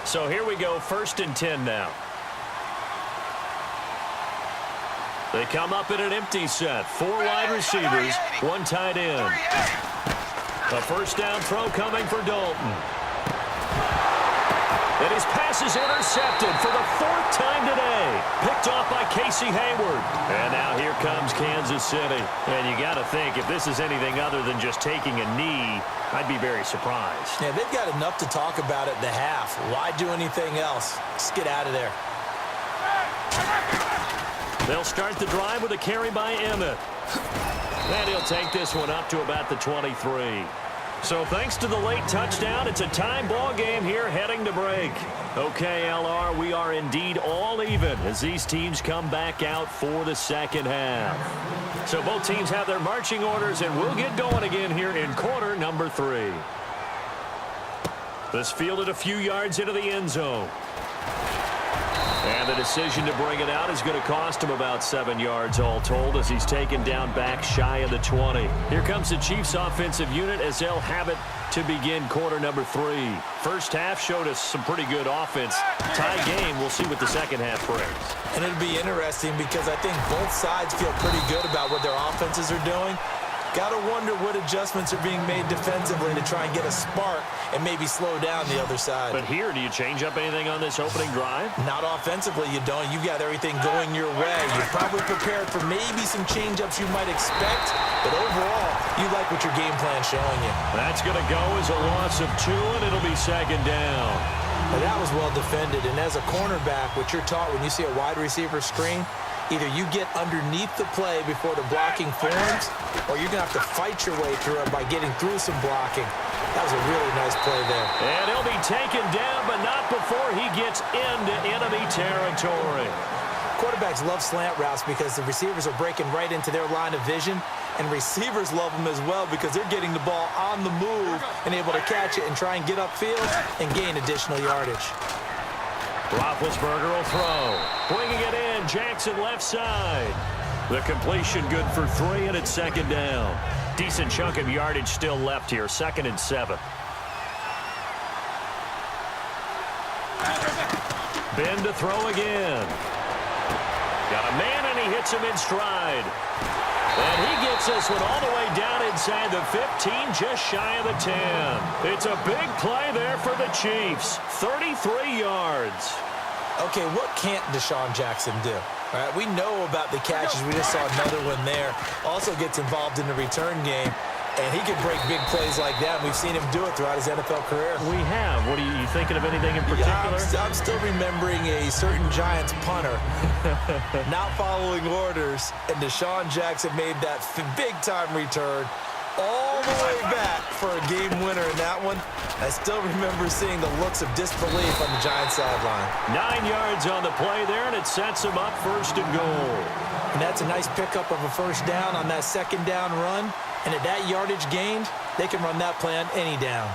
So here we go, 1st and 10 now. They come up in an empty set. 4 wide receivers, 1 tight end. A first down throw coming for Dalton. And his pass is intercepted for the 4th time today. Picked off by Casey Hayward. And now here comes Kansas City. And you got to think, if this is anything other than just taking a knee, I'd be very surprised. Yeah, they've got enough to talk about at the half. Why do anything else? Just get out of there. They'll start the drive with a carry by Emmett. And he'll take this one up to about the 23. So thanks to the late touchdown, it's a tie ball game here heading to break. Okay, LR, we are indeed all even as these teams come back out for the second half. So both teams have their marching orders, and we'll get going again here in quarter number 3. This fielded a few yards into the end zone. And the decision to bring it out is going to cost him about 7 yards all told as he's taken down back shy of the 20. Here comes the Chiefs offensive unit as they'll have it to begin quarter number 3. First half showed us some pretty good offense. Tie game, we'll see what the second half brings. And it'll be interesting because I think both sides feel pretty good about what their offenses are doing. Got to wonder what adjustments are being made defensively to try and get a spark and maybe slow down the other side. But here, do you change up anything on this opening drive? Not offensively, you don't. You've got everything going your way. You're probably prepared for maybe some change-ups you might expect, but overall, you like what your game plan's showing you. That's going to go as a loss of 2, and it'll be 2nd down. Now, that was well defended, and as a cornerback, what you're taught when you see a wide receiver screen, either you get underneath the play before the blocking forms, or you're going to have to fight your way through it by getting through some blocking. That was a really nice play there. And he'll be taken down, but not before he gets into enemy territory. Quarterbacks love slant routes because the receivers are breaking right into their line of vision, and receivers love them as well because they're getting the ball on the move and able to catch it and try and get upfield and gain additional yardage. Roethlisberger will throw. Bringing it in, Jackson left side. The completion good for 3, and it's 2nd down. Decent chunk of yardage still left here, 2nd and 7. Ben to throw again. Got a man, and he hits him in stride. And he gets this one all the way down inside the 15, just shy of the 10. It's a big play there for the Chiefs. 33 yards. Okay, what can't Deshaun Jackson do? All right, we know about the catches. We just saw another one there. Also gets involved in the return game. And he can break big plays like that. We've seen him do it throughout his NFL career. We have. What are you thinking of anything in particular? Yeah, I'm still remembering a certain Giants punter not following orders, and Deshaun Jackson made that big-time return all the way back for a game winner in that one. I still remember seeing the looks of disbelief on the Giants sideline. 9 yards on the play there, and it sets him up 1st and goal. And that's a nice pickup of a first down on that 2nd down run. And at that yardage gained, they can run that play on any down.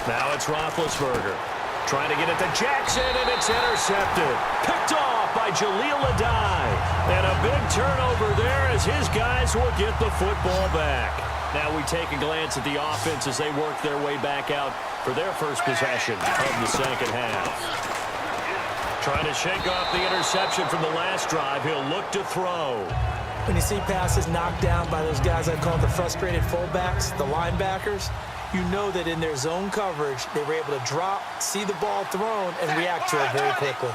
Now it's Roethlisberger. Trying to get it to Jackson, and it's intercepted. Picked off by Jaleel Adai. And a big turnover there as his guys will get the football back. Now we take a glance at the offense as they work their way back out for their first possession of the second half. Trying to shake off the interception from the last drive. He'll look to throw. When you see passes knocked down by those guys I call the frustrated fullbacks, the linebackers, you know that in their zone coverage, they were able to drop, see the ball thrown, and react to it very quickly.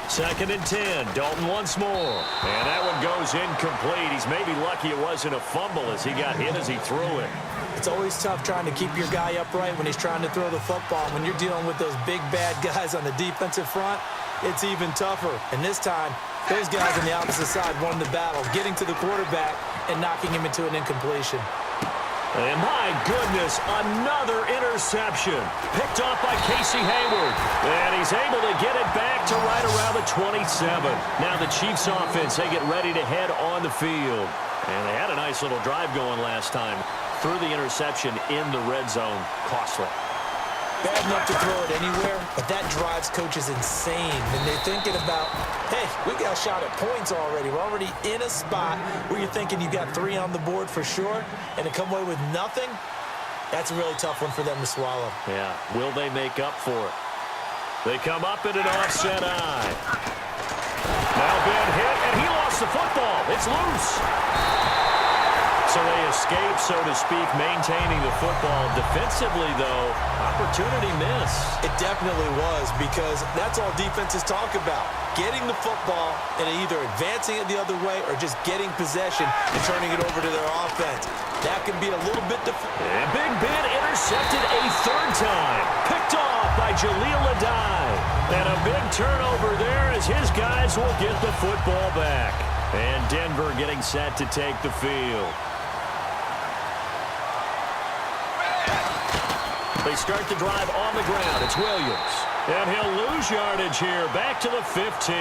2nd and 10. Dalton once more. And that one goes incomplete. He's maybe lucky it wasn't a fumble as he got hit as he threw it. It's always tough trying to keep your guy upright when he's trying to throw the football. When you're dealing with those big, bad guys on the defensive front, it's even tougher. And this time, those guys on the opposite side won the battle, getting to the quarterback and knocking him into an incompletion. And my goodness, another interception. Picked off by Casey Hayward. And he's able to get it back to right around the 27. Now the Chiefs offense, they get ready to head on the field. And they had a nice little drive going last time. Threw the interception in the red zone. Costly. Bad enough to throw it anywhere, but that drives coaches insane when they're thinking about, hey, we got a shot at points already. We're already in a spot where you're thinking you got 3 on the board for sure, and to come away with nothing, That's a really tough one for them to swallow. Yeah, will they make up for it? They come up in an offset eye. Now Ben hit, and he lost the football. It's loose. So they escape, so to speak, maintaining the football. Defensively, though, opportunity missed. It definitely was, because that's all defenses talk about. Getting the football and either advancing it the other way or just getting possession and turning it over to their offense. That can be a little bit And Big Ben intercepted a third time. Picked off by Jaleel Adai. And a big turnover there as his guys will get the football back. And Denver getting set to take the field. They start the drive on the ground. It's Williams. And he'll lose yardage here. Back to the 15.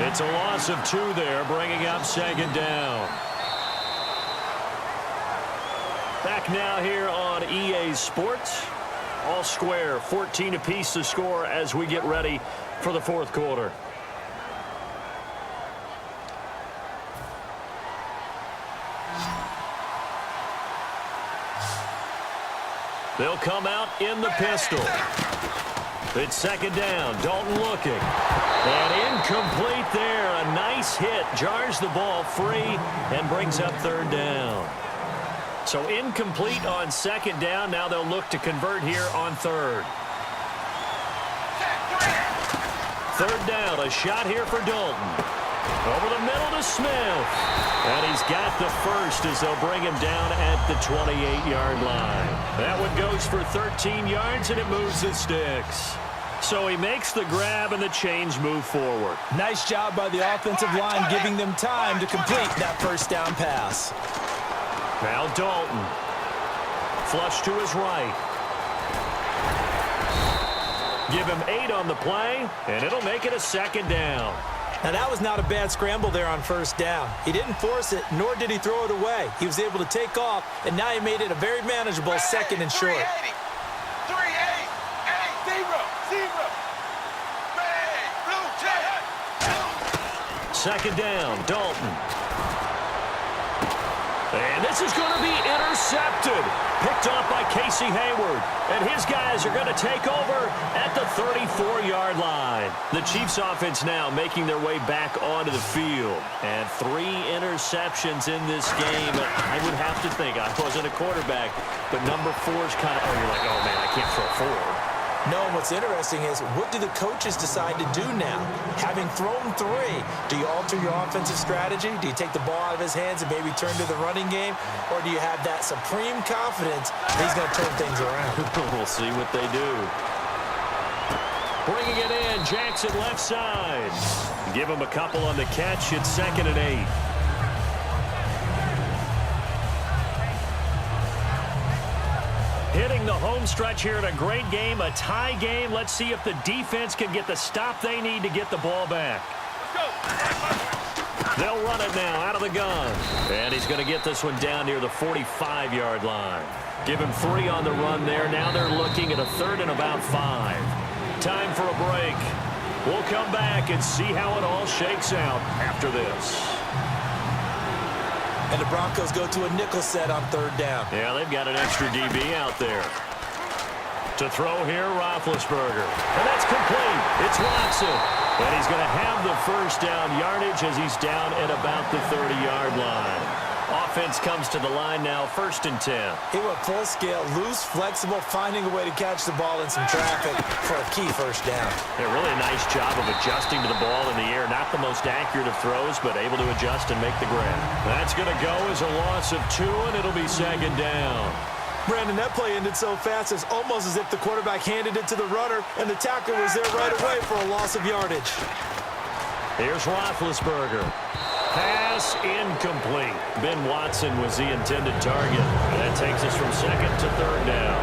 It's a loss of 2 there, bringing up second down. Back now here on EA Sports. All square, 14 apiece to score as we get ready for the fourth quarter. They'll come out in the pistol. It's second down. Dalton looking. And incomplete there. A nice hit. Jars the ball free and brings up third down. So incomplete on second down. Now they'll look to convert here on third. Third down. A shot here for Dalton. Over the middle to Smith. And he's got the first as they'll bring him down at the 28-yard line. That one goes for 13 yards, and it moves the sticks. So he makes the grab, and the chains move forward. Nice job by the offensive line, giving them time to complete that first down pass. Now Dalton. Flush to his right. Give him 8 on the play, and it'll make it a second down. Now, that was not a bad scramble there on first down. He didn't force it, nor did he throw it away. He was able to take off, and now he made it a very manageable second and short. 3-8, 3-8, 0. Second down, Dalton. And this is going to be intercepted. Picked off by Casey Hayward. And his guys are going to take over at the 34-yard line. The Chiefs offense now making their way back onto the field. And 3 interceptions in this game. I would have to think, I wasn't a quarterback, but number 4 is kind of, you're like, oh man, I can't throw 4. No, and what's interesting is, what do the coaches decide to do now? Having thrown 3, do you alter your offensive strategy? Do you take the ball out of his hands and maybe turn to the running game? Or do you have that supreme confidence that he's going to turn things around? We'll see what they do. Bringing it in, Jackson left side. Give him a couple on the catch. It's second and 8. Hitting the home stretch here in a great game, a tie game. Let's see if the defense can get the stop they need to get the ball back. They'll run it now out of the gun. And he's going to get this one down near the 45-yard line. Give him 3 on the run there. Now they're looking at a third and about 5. Time for a break. We'll come back and see how it all shakes out after this. And the Broncos go to a nickel set on third down. Yeah, they've got an extra DB out there. To throw here, Roethlisberger. And that's complete. It's Watson. And he's going to have the first down yardage as he's down at about the 30-yard line. Offense comes to the line now, first and 10. He went full scale, loose, flexible, finding a way to catch the ball in some traffic for a key first down. Yeah, really a nice job of adjusting to the ball in the air. Not the most accurate of throws, but able to adjust and make the grab. That's going to go as a loss of 2, and it'll be second down. Brandon, that play ended so fast, it's almost as if the quarterback handed it to the runner, and the tackler was there right away for a loss of yardage. Here's Roethlisberger. Pass incomplete. Ben Watson was the intended target. And that takes us from second to third down.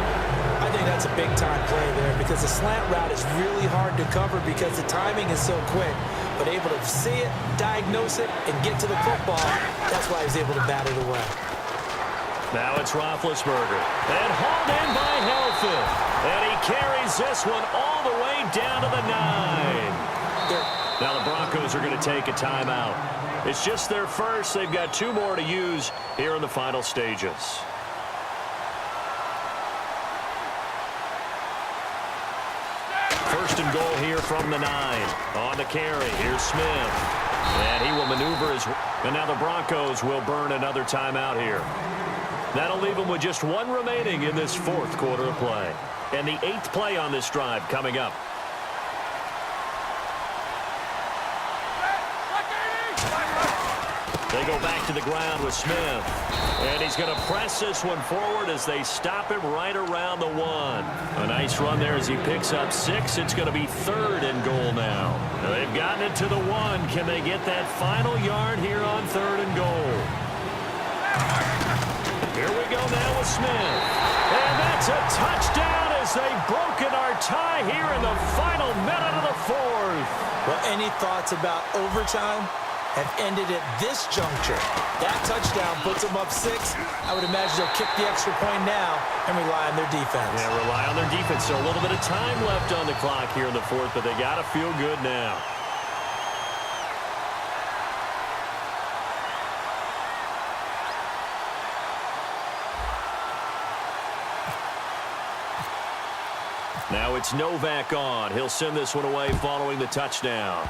I think that's a big-time play there because the slant route is really hard to cover because the timing is so quick. But able to see it, diagnose it, and get to the football, that's why he was able to bat it away. Now it's Roethlisberger. And hauled in by Helfand. And he carries this one all the way down to the 9. Now the Broncos are going to take a timeout. It's just their first. They've got 2 more to use here in the final stages. First and goal here from the 9. On the carry, here's Smith. And he will maneuver his... And now the Broncos will burn another timeout here. That'll leave them with just one remaining in this fourth quarter of play. And the 8th play on this drive coming up. They go back to the ground with Smith. And he's going to press this one forward as they stop him right around the 1. A nice run there as he picks up 6. It's going to be 3rd and goal now. They've gotten it to the 1. Can they get that final yard here on 3rd and goal? Here we go now with Smith. And that's a touchdown as they've broken our tie here in the final minute of the 4th. Well, any thoughts about overtime have ended at this juncture? That touchdown puts them up 6. I would imagine they'll kick the extra point now and rely on their defense. Yeah, rely on their defense. So a little bit of time left on the clock here in the 4th, but they got to feel good now. Now it's Novak on. He'll send this one away following the touchdown.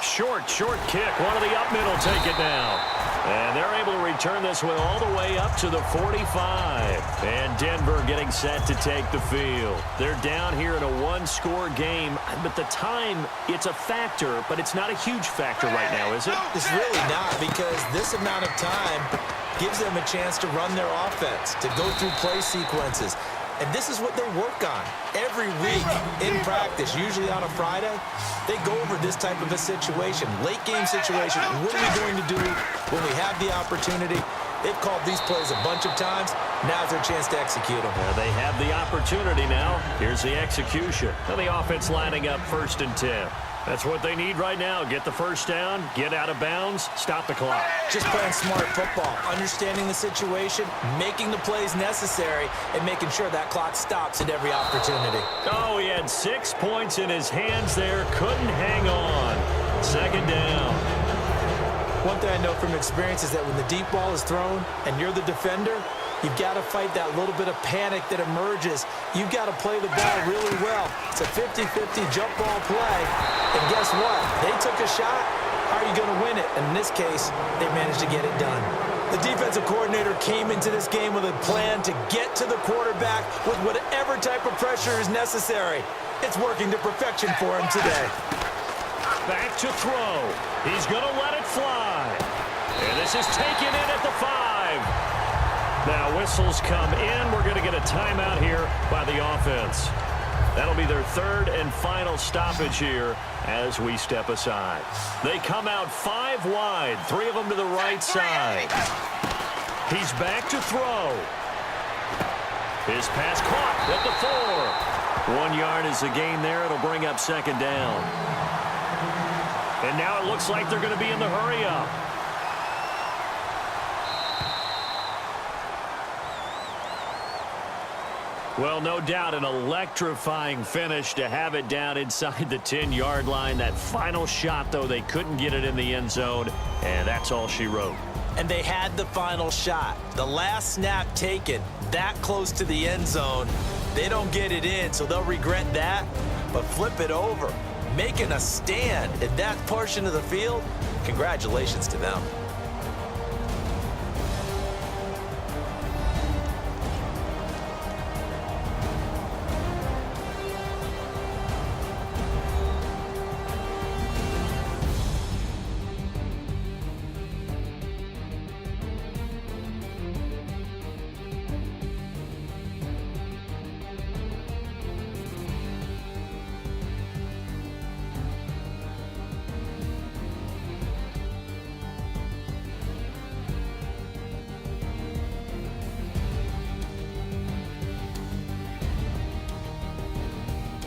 Short kick. One of the up middle take it down. And they're able to return this one all the way up to the 45. And Denver getting set to take the field. They're down here in a one-score game. But the time, it's a factor, but it's not a huge factor right now, is it? It's really not, because this amount of time gives them a chance to run their offense, to go through play sequences. And this is what they work on every week in practice, usually on a Friday. They go over this type of a situation, late game situation. What are we going to do when we have the opportunity? They've called these plays a bunch of times. Now's their chance to execute them. Well, they have the opportunity now. Here's the execution. And the offense lining up 1st and 10. That's what they need right now. Get the first down, get out of bounds, stop the clock. Just playing smart football, understanding the situation, making the plays necessary, and making sure that clock stops at every opportunity. Oh, he had 6 points in his hands there. Couldn't hang on. 2nd down. One thing I know from experience is that when the deep ball is thrown and you're the defender, you've got to fight that little bit of panic that emerges. You've got to play the ball really well. It's a 50-50 jump ball play. And guess what? They took a shot. How are you going to win it? And in this case, they managed to get it done. The defensive coordinator came into this game with a plan to get to the quarterback with whatever type of pressure is necessary. It's working to perfection for him today. Back to throw. He's going to let it fly. And this is taken in at the 5. Now whistles come in. We're going to get a timeout here by the offense. That'll be their 3rd and final stoppage here as we step aside. They come out 5 wide, 3 of them to the right side. He's back to throw. His pass caught at the 4. 1 yard is the gain there. It'll bring up 2nd down. And now it looks like they're going to be in the hurry-up. Well, no doubt an electrifying finish to have it down inside the 10-yard line. That final shot, though, they couldn't get it in the end zone, and that's all she wrote. And they had the final shot. The last snap taken that close to the end zone. They don't get it in, so they'll regret that, but flip it over. Making a stand in that portion of the field, congratulations to them.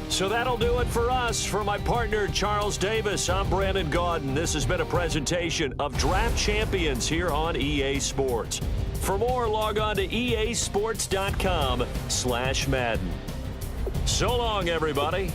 So that'll do it for us. For my partner, Charles Davis, I'm Brandon Gaudin. This has been a presentation of Draft Champions here on EA Sports. For more, log on to easports.com/Madden. So long, everybody.